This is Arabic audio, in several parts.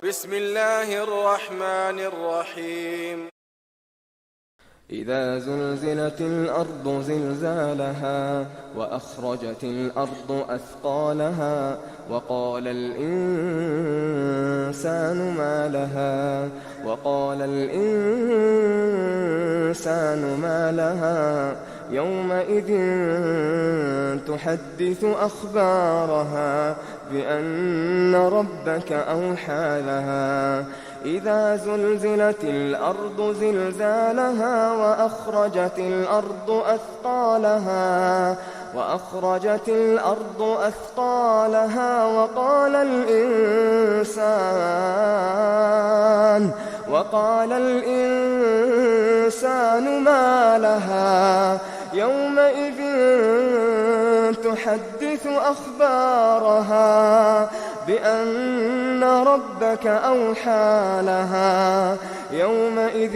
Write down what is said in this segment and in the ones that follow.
بسم الله الرحمن الرحيم إذا زلزلت الأرض زلزالها وأخرجت الأرض أثقالها وقال الإنسان ما لها يومئذ تحدث أخبارها بأن ربك أوحى لها إذا زلزلت الأرض زلزالها وأخرجت الأرض أثقالها وقال الإنسان ما لها يومئذ تحدث أخبارها بأن ربك أوحى لها يومئذ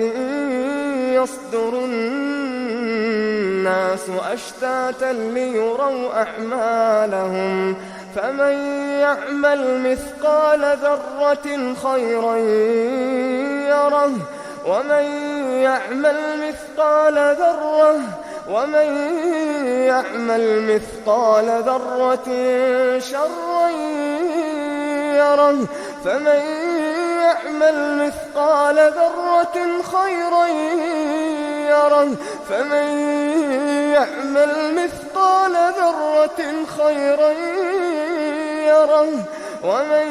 يصدر الناس أشتاتا ليروا أعمالهم فمن يعمل مثقال ذرة خيرا يره ومن يعمل مثقال ذرة شرا يره فمن يعمل مثقال ذرة خيرا يره ومن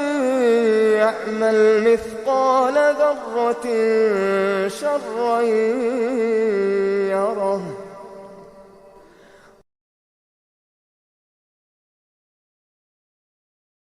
يعمل مثقال ذرة شرا يره.